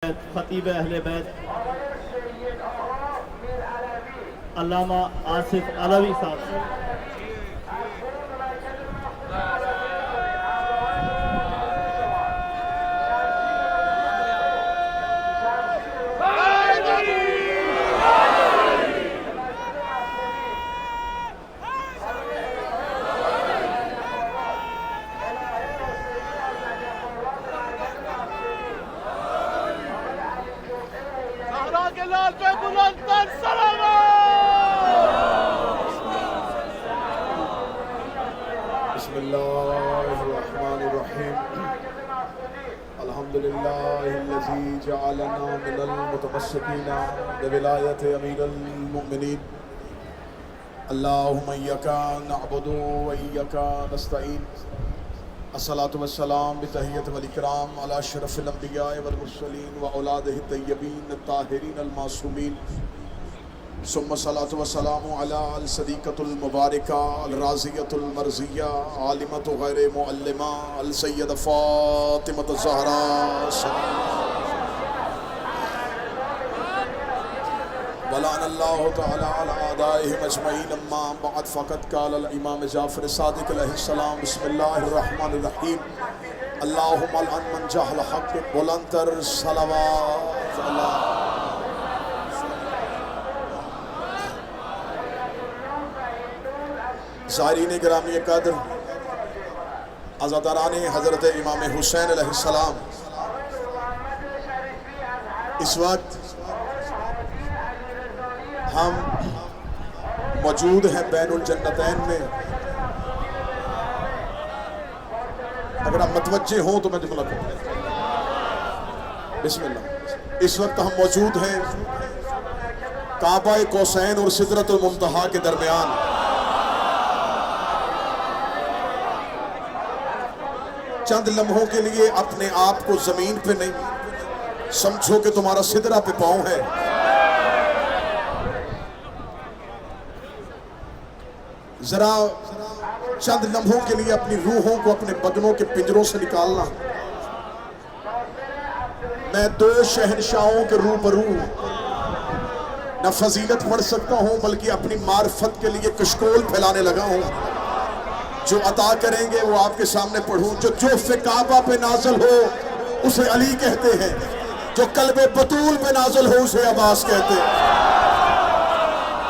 بیت خطیب اہل بیت علامہ آصف علوی صاحب بسم اللہ الرحمن الرحیم الحمد للہ الذی جعلنا من المتمسکین بولایت امیر المؤمنین اللہم ایاک نعبد و ایاک نستعین الصلاة والسلام بتحیت والاکرام علی اشرف الانبیاء والمرسلین واولادہ الطیبین الطاہرین المعصومین ثم الصلاة والسلام علی الصدیقۃ المبارکہ الرازیۃ المرضیہ عالمۃ غیر معلمہ السیدہ فاطمۃ الزہراء ولعن اللہ تعالی علی اعدائہم اجمعین اما بعد فقد قال الامام جعفر صادق علیہ السلام بسم اللہ الرحمن الرحیم اللہم العن من جہل حق بلندر صلوات اللہ زائرین گرامی قدر عزاداران حضرت امام حسین علیہ السلام، اس وقت ہم موجود ہیں بین الجنتین میں۔ اگر آپ متوجہ ہوں تو میں جملہ کروں، بسم اللہ۔ اس وقت ہم موجود ہیں کعبہ قوسین اور سدرۃ المنتہا کے درمیان۔ چند لمحوں کے لیے اپنے آپ کو زمین پہ نہیں سمجھو کہ تمہارا سدرہ پہ پاؤں ہے۔ ذرا چند لمحوں کے لیے اپنی روحوں کو اپنے بدنوں کے پنجروں سے نکالنا۔ میں دو شہنشاہوں کے روبرو نہ فضیلت پڑھ سکتا ہوں بلکہ اپنی معرفت کے لیے کشکول پھیلانے لگا ہوں۔ جو عطا کریں گے وہ آپ کے سامنے پڑھوں۔ جو جوف کعبہ پہ نازل ہو اسے علی کہتے ہیں، جو قلب بطول پہ نازل ہو اسے عباس کہتے ہیں۔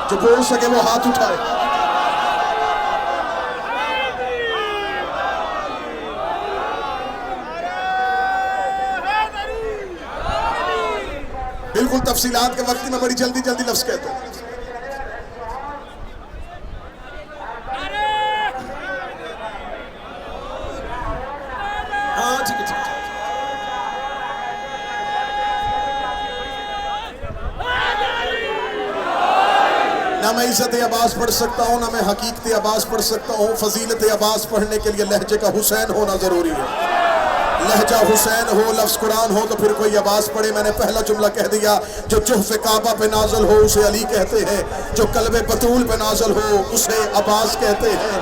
جو بول سکے وہ ہاتھ اٹھائے۔ بالکل تفصیلات کے وقت میں بڑی جلدی لفظ کہتا ہوں۔ نہ میں عزت عباس پڑھ سکتا ہوں، نہ میں حقیقت عباس پڑھ سکتا ہوں۔ فضیلت عباس پڑھنے کے لیے لہجے کا حسین ہونا ضروری ہے۔ لہجہ حسین ہو، لفظ قرآن ہو تو پھر کوئی عباس پڑھے۔ میں نے پہلا جملہ کہہ دیا، جو جوف کعبہ پہ نازل ہو اسے علی کہتے ہیں، جو قلب بطول پہ نازل ہو اسے عباس کہتے ہیں۔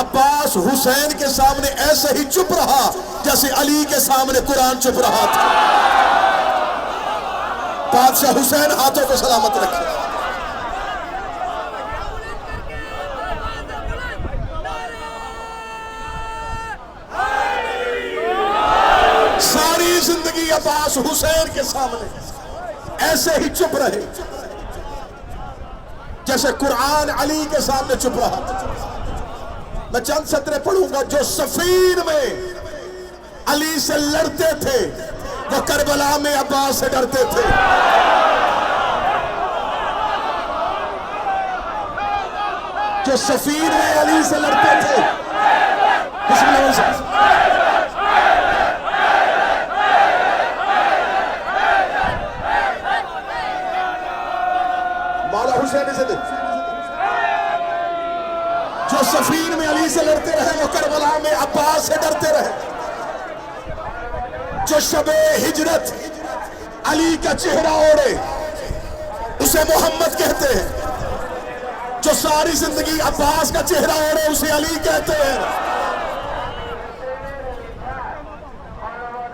عباس حسین کے سامنے ایسے ہی چپ رہا جیسے علی کے سامنے قرآن چپ رہا تھا۔ بادشاہ حسین ہاتھوں کو سلامت رکھے۔ ساری زندگی عباس حسین کے سامنے ایسے ہی چپ رہے جیسے قرآن علی کے سامنے چپ رہا تھا۔ میں چند سطریں پڑھوں گا۔ جو صفین میں علی سے لڑتے تھے وہ کربلا میں عباس سے ڈرتے تھے۔ جو صفین میں علی سے لڑتے تھے، بسم اللہ علیہ وسلم، حسین سے جو صفین میں علی سے لڑتے رہے وہ کربلا میں عباس سے ڈرتے رہے۔ جو شب ہجرت علی کا چہرہ اوڑے اسے محمد کہتے ہیں، جو ساری زندگی عباس کا چہرہ اوڑے اسے علی کہتے ہیں۔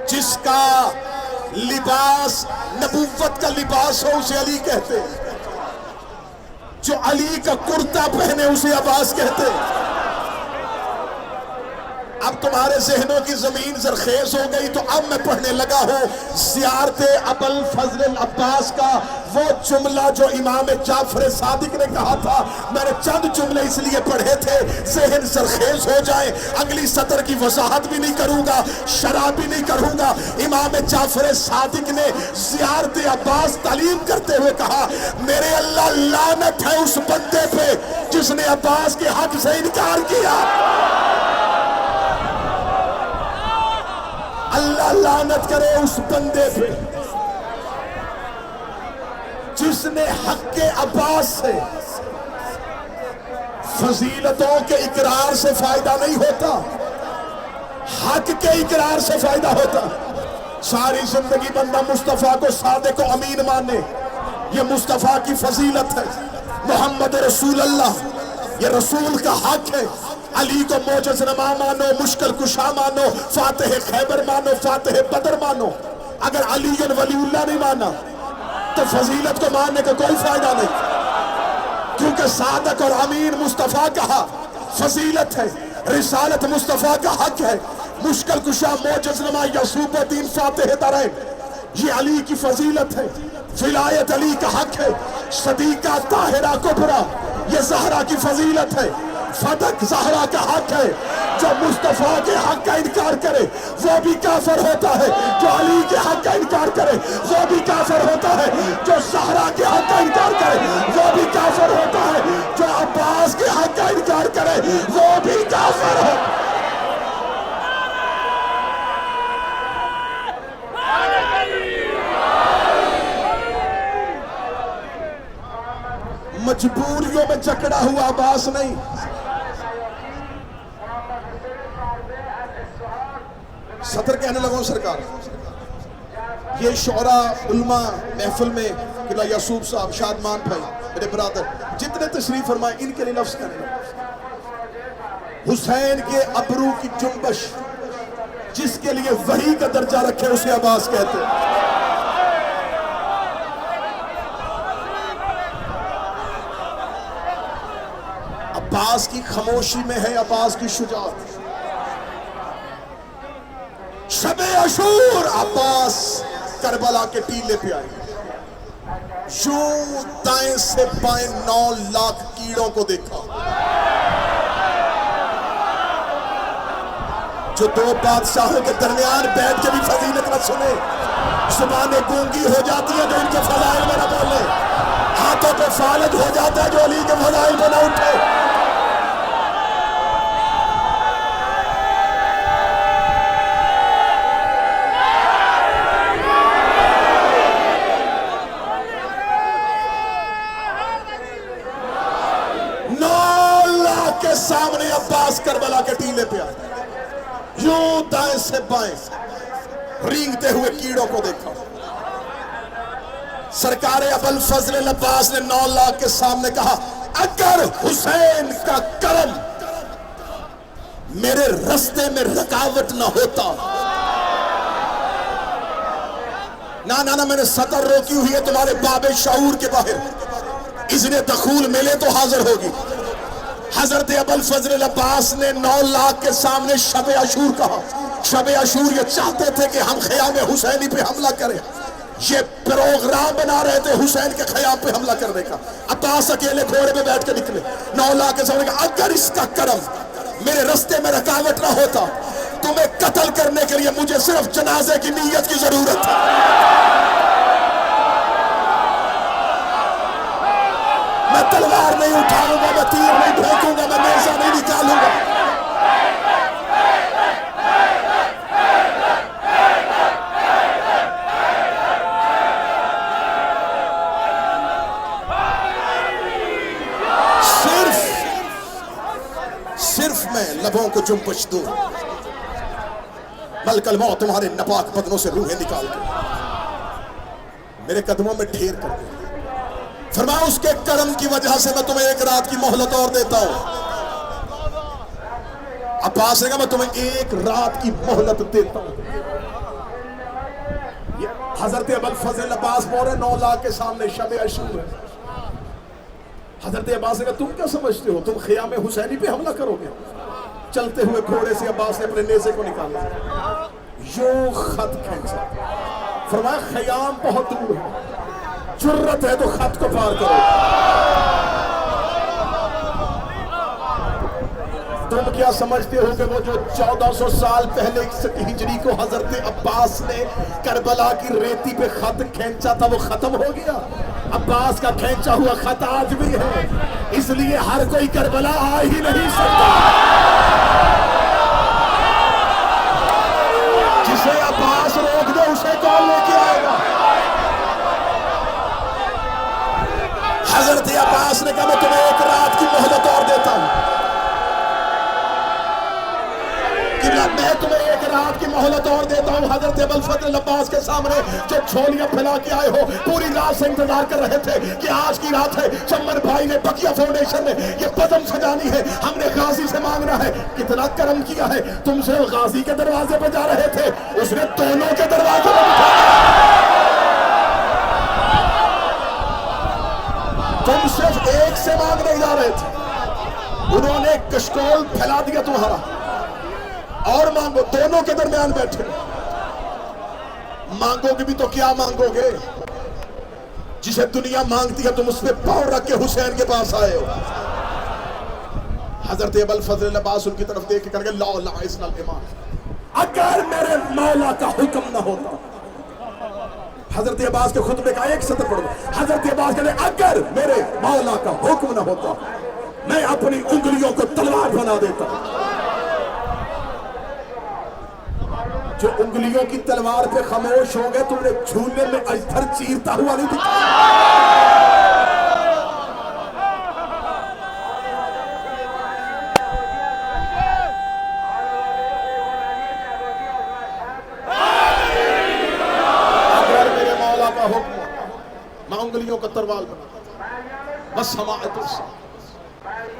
جس کا لباس نبوت کا لباس ہو اسے علی کہتے، جو علی کا کرتا پہنے اسے عباس کہتے۔ اب تمہارے ذہنوں کی زمین زرخیز ہو گئی تو اب میں پڑھنے لگا ہوں زیارت ابوالفضل العباس کا وہ جملہ جو امام جعفر صادق نے کہا تھا۔ میں نے چند جملے اس لیے پڑھے تھے ذہن زرخیز ہو جائیں، اگلی سطر کی وضاحت بھی نہیں کروں گا، شرح بھی نہیں کروں گا۔ امام جعفر صادق نے زیارت عباس تعلیم کرتے ہوئے کہا میرے اللہ لعنت ہے اس بندے پہ جس نے عباس کے حق سے انکار کیا، اللہ لعنت کرے اس بندے پہ جس نے حق عباس سے۔ فضیلتوں کے اقرار سے فائدہ نہیں ہوتا، حق کے اقرار سے فائدہ ہوتا۔ ساری زندگی بندہ مصطفیٰ کو صادق و امین مانے، یہ مصطفیٰ کی فضیلت ہے۔ محمد رسول اللہ یہ رسول کا حق ہے۔ علی کو موجز نما مانو، مشکل کشا مانو، فاتح خیبر مانو، فاتح بدر مانو۔ اگر علی ولی اللہ نہیں مانا تو فضیلت کو ماننے کا کوئی فائدہ نہیں، کیونکہ صادق اور امین مصطفیٰ کا فضیلت ہے، رسالت مصطفیٰ کا حق ہے۔ مشکل کشا موجز نما یعصوب الدین فاتح درین یہ علی کی فضیلت ہے، ولایت علی کا حق ہے۔ صدیقہ طاہرہ کبریٰ یہ زہرا کی فضیلت ہے، صدق زہرا کا حق ہے۔ جو مصطفیٰ کے حق کا انکار کرے وہ بھی کافر ہوتا ہے، جو علی کے حق کا انکار کرے وہ بھی کافر ہوتا ہے، جو زہرا کے حق کا انکار کرے وہ بھی کافر ہوتا ہے، جو عباس کے حق کا انکار کرے وہ بھی کافر ہوتا ہے۔ مجبوریوں میں جکڑا ہوا عباس نہیں، صدر کہنے لگا سرکار یہ شعراء علماء محفل میں قلعہ یعصوب صاحب، شادمان بھائی، میرے برادر جتنے تشریف فرمائے ان کے لیے لفظ کہنے لگا حسین کے ابرو کی جنبش جس کے لیے وحی کا درجہ رکھے اسے عباس کہتے ہیں۔ عباس کی خاموشی میں ہے عباس کی شجاعت۔ شب عاشور عباس کربلا کے ٹیلے پہ آئے، یوں دائیں سے بائیں 9 لاکھ کیڑوں کو دیکھا۔ جو 2 بادشاہوں کے درمیان بیٹھ کے بھی فضیلت نہ سنے، زبانیں گونگی ہو جاتی ہیں جو ان کے فضائل میں نہ بولے، ہاتھوں پہ فالج ہو جاتا ہے جو علی کے فضائل میں نہ اٹھے۔ سامنے عباس کربلا کے ٹیلے پہ آئے، یوں دائیں سے بائیں رینگتے ہوئے کیڑوں کو دیکھا۔ سرکار ابوالفضل العباس نے 9 لاکھ کے سامنے کہا اگر حسین کا کرم میرے رستے میں رکاوٹ نہ ہوتا۔ نہ میں نے سطر روکی ہوئی ہے تمہارے باب شعور کے باہر، اذن دخول ملے تو حاضر ہوگی۔ حضرت ابوالفضل العباس نے 9 لاکھ کے سامنے شب عاشور کہا۔ شب عاشور یہ چاہتے تھے کہ ہم خیام حسینی پہ حملہ کریں، یہ پروگرام بنا رہے تھے حسین کے خیام پہ حملہ کرنے کا۔ عباس اکیلے گھوڑے پہ بیٹھ کے نکلے، 9 لاکھ کے سامنے کہا اگر اس کا کرم میرے رستے میں رکاوٹ نہ ہوتا، تمہیں قتل کرنے کے لیے مجھے صرف جنازے کی نیت کی ضرورت ہے۔ میں تلوار نہیں اٹھاؤں گا، میں تیر نہیں پھینکوں گا، میں نیزہ نہیں نکالوں گا۔ صرف میں لبوں کو جنبش دوں، ملک الموت تمہارے نپاک بدنوں سے روحیں نکال کے میرے قدموں میں ڈھیر کر دے۔ فرمایا اس کے کرم کی وجہ سے میں تمہیں 1 رات کی مہلت اور دیتا ہوں۔ عباس نے کہا میں تمہیں 1 رات کی مہلت دیتا ہوں۔ حضرت ابوالفضل عباس بول رہے 9 لاکھ کے سامنے شب عاشور ہے. حضرت عباس نے کہا تم کیا سمجھتے ہو تم خیام حسینی پہ حملہ کرو گے؟ چلتے ہوئے گھوڑے سے عباس نے اپنے نیزے کو نکالا, یوں خط کھینچا, فرمایا خیام بہت دور ہے, جرت ہے تو خط کو پار کرو. تم کیا سمجھتے ہو کہ وہ جو 1400 سال پہلے ہجری کو حضرت عباس نے کربلا کی ریتی پہ خط کھینچا تھا وہ ختم ہو گیا؟ عباس کا کھینچا ہوا خط آج بھی ہے, اس لیے ہر کوئی کربلا آ ہی نہیں سکتا. جسے عباس روک دے اسے کون لے کے آئے گا؟ حضرت عباس نے کہا میں تمہیں 1 رات کی مہلت اور دیتا ہوں, میں تمہیں 1 رات کی مہلت اور دیتا ہوں. حضرت ابوالفضل عباس کے سامنے جو چھولیاں پھیلا کے آئے ہو پوری رات سے انتظار کر رہے تھے کہ آج کی رات ہے, چمن بھائی نے بقیہ فاؤنڈیشن نے یہ بزم سجانی ہے, ہم نے غازی سے مانگنا ہے. کتنا کرم کیا ہے, تم سے غازی کے دروازے پہ جا رہے تھے, اس نے دونوں کے دروازے پہ بٹھایا. تم صرف ایک سے مانگنے جا رہے تھے, انہوں نے کشکول پھیلا دیا تمہارا, اور مانگو. دونوں کے درمیان بیٹھے مانگو گے بھی تو کیا مانگو گے؟ جسے دنیا مانگتی ہے تم اس پہ پاؤں رکھ کے حسین کے پاس آئے ہو. حضرت ابوالفضل عباس ان کی طرف دیکھ کے کہنے لگے لا الہ الا اللہ, اگر میرے مولا کا حکم نہ ہوتا. حضرت عباس کے خطبے کا ایک سطر پڑھو. حضرت عباس کہنے اگر میرے مولا کا حکم نہ ہوتا میں اپنی انگلیوں کو تلوار بنا دیتا. جو انگلیوں کی تلوار پہ خاموش ہو گئے, تم نے جھولے میں اجدر چیرتا ہوا نہیں دکھا. اگر میرے مولا کا حکم میں انگلیوں کا تلوار بنا. بس سماعت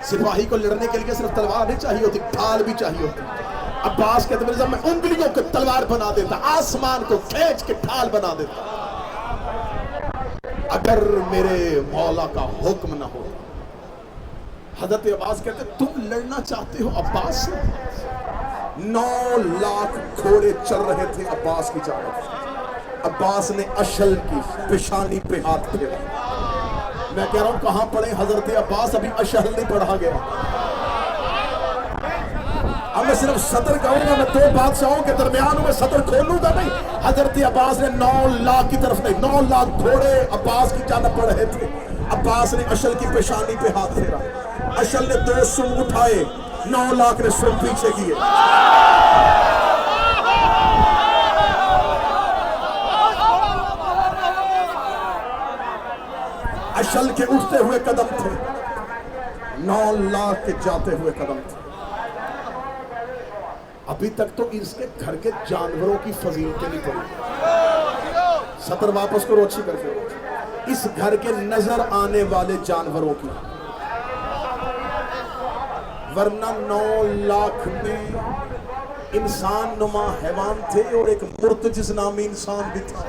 سپاہی کو لڑنے کے لیے صرف تلوار نہیں چاہیے ہوتی, ڈھال بھی چاہیے ہوتی. عباس کہتے ہیں میں انگلیوں کو تلوار بنا دیتا, آسمان کو کھینچ کے ڈھال بنا دیتا اگر میرے مولا کا حکم نہ ہو. حضرت عباس کہتے ہیں تم لڑنا چاہتے ہو عباس سے؟ 9 لاکھ گھوڑے چل رہے تھے عباس کی جانب. عباس نے اشل کی پیشانی پہ ہاتھ پھیرا. میں کہہ رہا ہوں کہاں پڑے حضرت عباس, ابھی اشل نہیں پڑھا گیا. اب میں صرف صدر کہوں گا, میں 2 بادشاہوں کے درمیان میں صدر کھولوں گا نہیں. حضرت عباس نے 9 لاکھ کی طرف نہیں, 9 لاکھ گھوڑے عباس کی جانب پڑھ رہے تھے. عباس نے اشل کی پیشانی پہ ہاتھ پھیرا, اشل نے 2 سم اٹھائے, 9 لاکھ نے سم پیچھے کیے. اشل کے اٹھتے ہوئے قدم تھے, 9 لاکھ کے جاتے ہوئے قدم تھے. ابھی تک تو اس کے گھر کے جانوروں کی فضیلتیں نہیں پڑی. سطر واپس کو روچی کر کے, اس گھر کے نظر آنے والے جانوروں کی, ورنہ 9 لاکھ میں انسان نما حیوان تھے اور ایک مرتجز نامی انسان بھی تھا.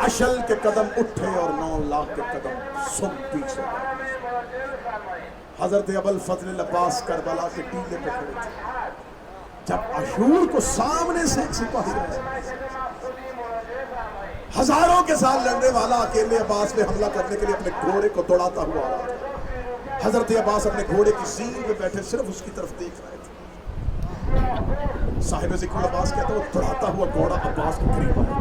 اشل کے قدم اٹھے اور 9 لاکھ کے قدم سم پیچھے. حضرت ابوالفضل عباس کربلا کے ٹیلے پہ کھڑے تھے. جب عاشور کو سامنے سے ایک سپاہی ہزاروں کے ساتھ لڑنے والا اکیلے عباس پہ حملہ کرنے کے لیے اپنے گھوڑے کو دوڑاتا ہوا آ رہا تھا. حضرت عباس اپنے گھوڑے کی زین پہ بیٹھے صرف اس کی طرف دیکھ رہے تھے. صاحب ذکر عباس کہتا ہے وہ دوڑاتا ہوا گھوڑا عباس کے قریب آیا.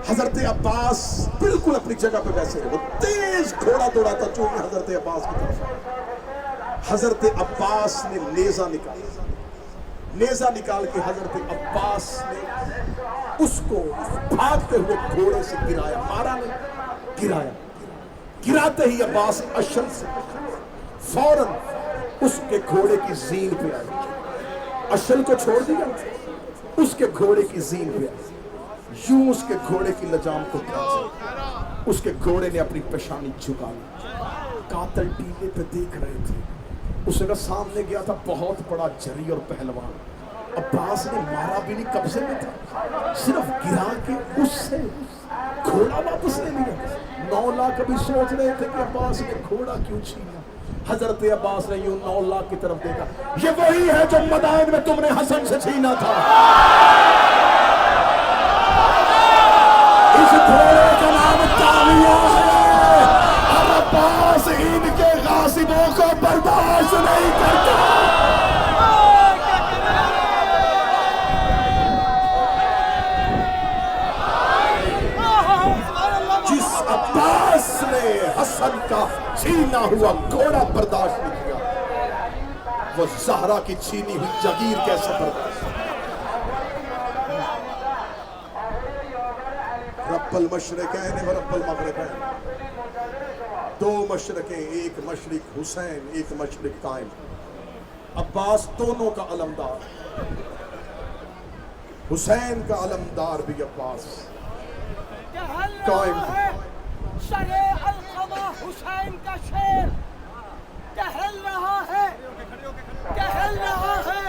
حضرت عباس بالکل اپنی جگہ پہ بیٹھے رہے, وہ تیز گھوڑا دوڑاتا جو ہی حضرت عباس کی طرف. حضرت عباس نے نیزہ نکالا, نیزہ نکال کے حضرت عباس نے اس کو بھاگتے ہوئے گھوڑے سے گرایا. مارا نہیں, گرایا. گراتے ہی عباس اشل سے فوراً اس کے گھوڑے کی زین پہ آئی. اشل کو چھوڑ دیا, اس کے گھوڑے کی زین پہ آئی. یوں اس کے گھوڑے کی لجام کو کھینچا. اس کے گھوڑے نے اپنی پیشانی جھکا لی. قاتل ٹیلے پہ دیکھ رہے تھے. اس کا سامنے گیا تھا بہت بڑا جری اور پہلوان. عباس نے مارا بھی نہیں، قبضے میں تھا، صرف گرا کے اس سے گھوڑا واپس لے لیا۔ 9 لاکھ ابھی سوچ رہے تھے کہ عباس نے گھوڑا کیوں چھینا، حضرت عباس نے یوں 9 لاکھ کی طرف دیکھا، یہ وہی ہے جو مدائن میں تم نے حسن سے چھینا تھا، اس گھوڑے کا نام تاویہ ہے، اور عباس ان کے غاصبوں کو برداشت نہیں کرتا۔ عباس نے حسن کا چھینا ہوا گھوڑا برداشت نہیں کیا، وہ زہرا کی چھینی ہوئی جگیر کیسے برداشت۔ رب المشرقین و رب المغربین، 2 مشرقیں، ایک مشرق حسین، ایک مشرق قائم۔ عباس دونوں کا علمدار، حسین کا علمدار بھی عباس قائم۔ شرے القمہ حسین کا شیر ٹہل رہا ہے، ٹہل رہا ہے،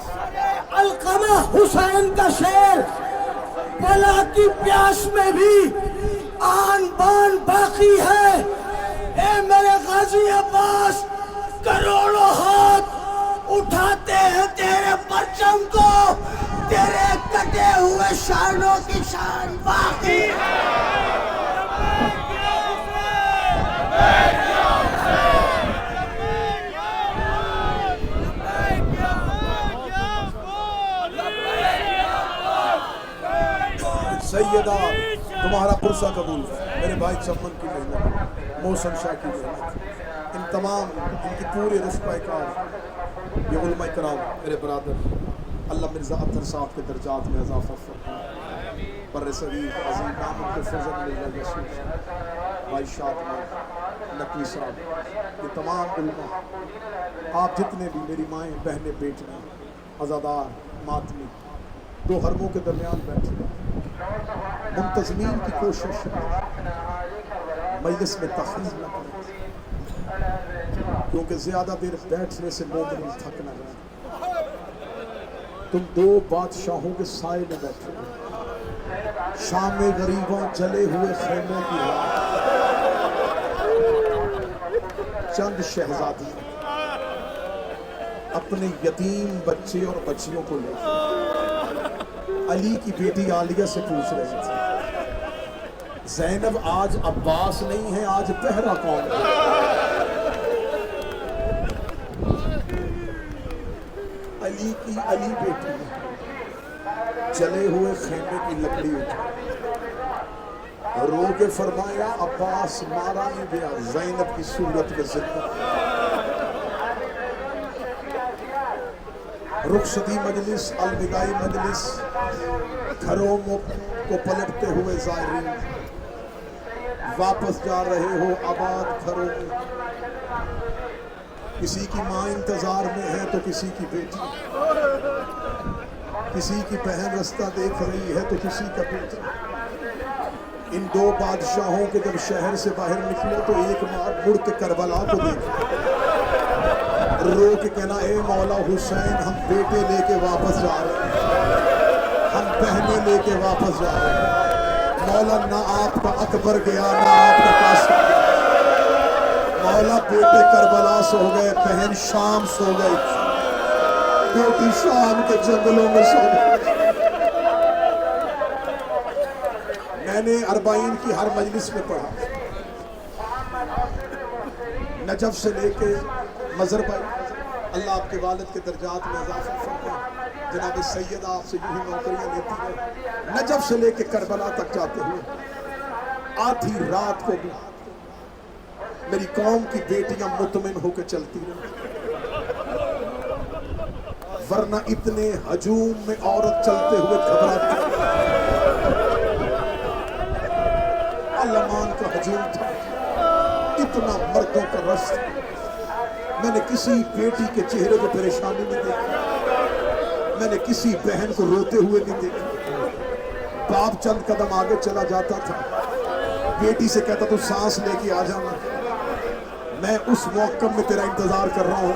شرے القمہ حسین کا شیر بلا کی پیاس میں بھی آن بان باقی ہے۔ اے میرے غازی عباس، کروڑوں ہاتھ اٹھاتے ہیں تیرے پرچم کو، تیرے کٹے ہوئے شانوں کی شان باقی ہے۔ سیدہ تمہارا پرسہ قبول، میرے بھائی چمن کی محنت، محسن شاہ کی محنت، ان تمام ان کی پوری رشقہ کار، یہ علماء کرام، میرے برادر، اللہ مرزا اطہر صاحب کے درجات میں اضافہ فرمائے، بر صغیر عظیم نام کے فضل مرزا یسوع، بھائی شادمان نقوی صاحب، یہ تمام علماء، آپ جتنے بھی میری مائیں بہنیں بیٹیاں، عزادار ماتمی، 2 حرموں کے درمیان بیٹھے منتظمین کی کوشش مجلس میں تخریب نہ کریں، کیونکہ زیادہ دیر بیٹھنے سے مومن تھک نہ جائے۔ تم 2 بادشاہوں کے سائے میں بیٹھے ہو، شام میں غریبوں جلے ہوئے خیموں کی رات، چند شہزادی اپنے یتیم بچے اور بچیوں کو لے علی کی بیٹی عالیہ سے پوچھ رہے تھے، زینب آج عباس نہیں ہے، آج پہرا کون ہے؟ علی کی علی بیٹی نے جلے ہوئے خیمے کی لکڑی اٹھا، رو کے فرمایا عباس مارا نہیں گیا، زینب کی صورت میں زندہ۔ رخصتی مجلس، الوداعی مجلس، گھروں کو پلٹتے ہوئے زائرین واپس جا رہے ہو آباد گھروں میں، کسی کی ماں انتظار میں ہے تو کسی کی بیٹی، کسی کی بہن رستہ دیکھ رہی ہے تو کسی کا بیٹا۔ ان 2 بادشاہوں کے جب شہر سے باہر نکلو تو ایک بار مڑ کے کربلا کو دیکھو، رو کے کہنا اے مولا حسین، ہم بیٹے لے کے واپس جا رہے ہیں، ہم بہنیں لے کے واپس جا رہے ہیں، مولا نہ آپ کا اکبر گیا نہ آپ کا قاسم گیا، مولا بیٹے کربلا سو گئے، بہن شام سو گئی، بیٹی شام کے جنگلوں میں سو گئی۔ میں نے 40 کی ہر مجلس میں پڑھا، نجف سے لے کے مظہر بھائی، اللہ آپ کے والد کے درجات میں اضافہ فرمائے، جناب سیدہ آپ سے یوں ہی نوکریاں لیتی ہے، نجف سے لے کے کربلا تک جاتے ہوئے آدھی رات کو بھی میری قوم کی بیٹیاں مطمئن ہو کے چلتی رہیں، ورنہ اتنے ہجوم میں عورت چلتے ہوئے گھبراتی۔ علمان کا ہجوم تھا، اتنا مردوں کا رش تھا، میں نے کسی بیٹی کے چہرے پہ پریشانی نہیں دیکھی، میں نے کسی بہن کو روتے ہوئے نہیں دیکھی۔ باپ چند قدم آگے چلا جاتا تھا، بیٹی سے کہتا تو سانس لے کے آ جانا، میں اس موقع میں تیرا انتظار کر رہا ہوں،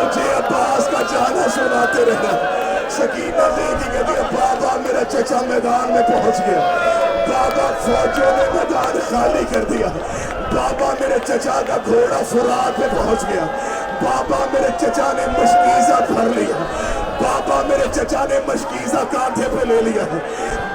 مجھے عباس کا جانا سناتے رہنا. سکینہ دیکھی کہتی بابا میرا چچا میدان میں پہنچ گیا. بابا فوجوں نے میدان خالی کر دیا. بابا میرے چچا کا گھوڑا فرات پہ پہنچ گیا. بابا میرے چچا نے مشکیزہ بھر لیا. بابا میرے چچا نے مشکیزہ کانٹھے پہ لے لیا ہے.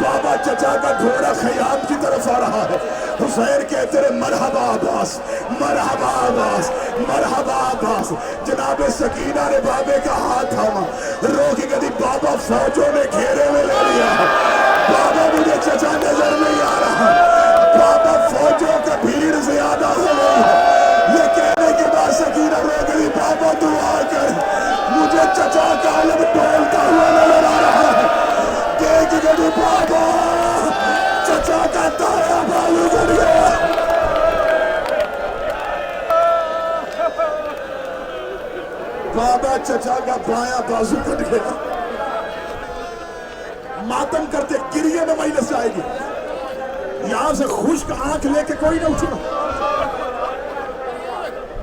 بابا چچا کا گھوڑا خیام کی طرف آ رہا ہے. حسین کہتے رہے مرحبا عباس, مرحبا عباس, مرحبا عباس. جناب سکینہ نے بابے کا ہاتھ تھاما, رو کے کہتی بابا فوجوں نے گھیرے میں لے لیا ہے. بابا مجھے چچا نظر نہیں آ رہا. بابا فوجوں کا بھیڑ زیادہ ہو گئی ہے. یہ کہنے کے بعد سکینہ رو گئی بابا دعا کر, مجھے چچا کا علم ڈولتا ہوا نظر آ رہا ہے. دیکھ گئی بابا چچا کا دایا بالو بن گیا. بابا چچا کا بایاں بازو کٹ گیا. ماتم کرتے گریے میں مجلس جائے گی. یہاں سے خشک آنکھ لے کے کوئی نہ اٹھنا.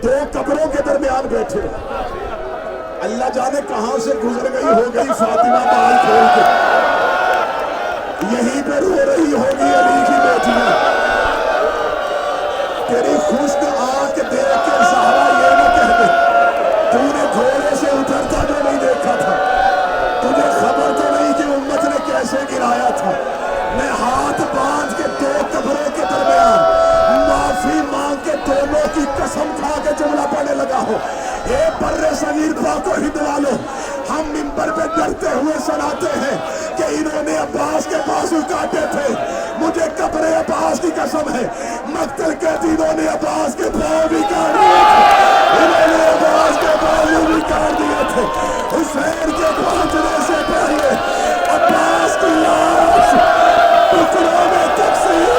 دو قبروں کے درمیان بیٹھے. اللہ جانے کہاں سے گزر گئی ہو گئی فاطمہ بال کھول کے. یہیں پہ رو رہی ہوگی علی کی بیٹیاں. تیری خشک آنکھ دیکھ کے زہرا یہ نہ کہہ دے تو نے گھوڑے سے اترتا جو نہیں دیکھا تھا. تجھے خبر تو نہیں کہ امت نے کیسے گرایا تھا. میں ہاتھ باندھ کے دو قبروں کے درمیان معافی مانگ کے دونوں کی قسم کھا کے جملہ پڑھنے لگا ہوں. اے بر صغیر پاک و ہند والو, ہم منبر پہ ڈرتے ہوئے سناتے ہیں کہ انہوں نے عباس کے بازو کاٹے تھے. مجھے قبر عباس کی قسم ہے مقتل کے دنوں نے عباس کے پاؤں بھی کاٹ دیے تھے. انہوں نے عباس کے بازو بھی کاٹ دیے تھے. حسین کے پہنچنے سے پہلے عباس کی لاش ٹکڑوں میں تقسیم.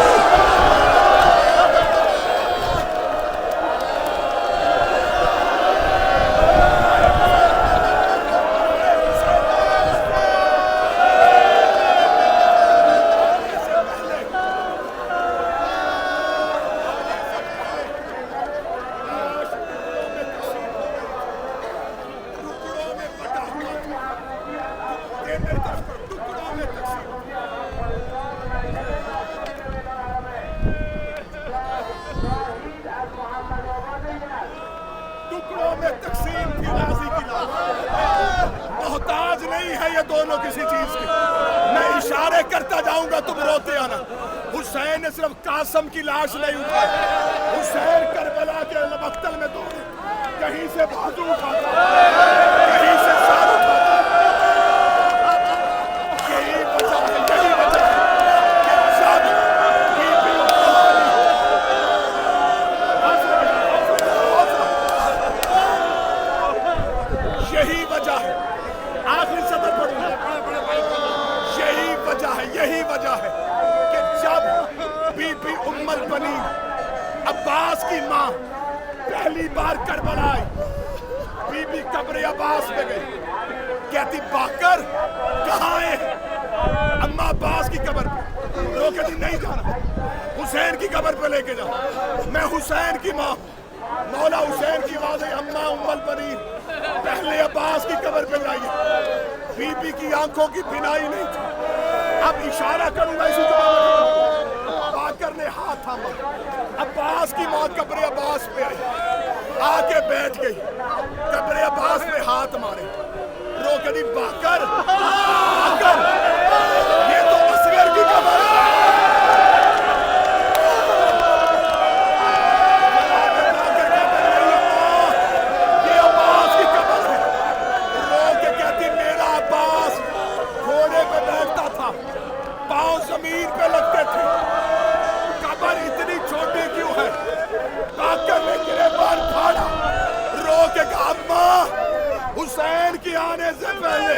ٹکڑوں میں تقسیم کی غازی کی لاش. محتاج نہیں ہے یہ دونوں کسی چیز کی. میں اشارے کرتا جاؤں گا تم روتے آنا. حسین نے صرف قاسم کی لاش نہیں اٹھائی. حسین کربلا کے مقتل میں دوڑے, کہیں سے بازو اٹھاتا, کہیں سے سر اٹھاتا. یہی وجہ ہے کہ جب یہی وجہ ہے, آخری صدر پڑھوں, یہی وجہ ہے کہ جب بی بی ام البنین عباس کی ماں پہلی بار کربلا آئی, بی بی قبر عباس پہ گئی, کہتی باقر کہاں ہے؟ اماں عباس کی قبر پہ. رو کہتی نہیں جانا, حسین کی قبر پہ لے کے جاؤ, میں حسین کی ماں. مولا حسین کی واضح اماں ام البنین پہلے عباس کی قبر پہ جائیے. بی بی کی آنکھوں کی بینائی نہیں تھی. اب اشارہ کروں گا اسی طرح. باقر نے ہاتھ تھاما, عباس کی ماں قبر عباس پہ آئی, آ کے بیٹھ گئی, قبر عباس پہ ہاتھ مارے. رو کے دی باقر یہ تو اصغر کی قبر ہے. یہ عباس کی قبر ہے. رو کے کہتی میرا عباس گھوڑے پہ بیٹھتا تھا, پاؤں زمین پہ لگتے تھے, قبر اتنی چھوٹی کیوں ہے؟ باقر نے گریبان پھاڑا, رو کے کہا اماں حسین کی آنے سے پہلے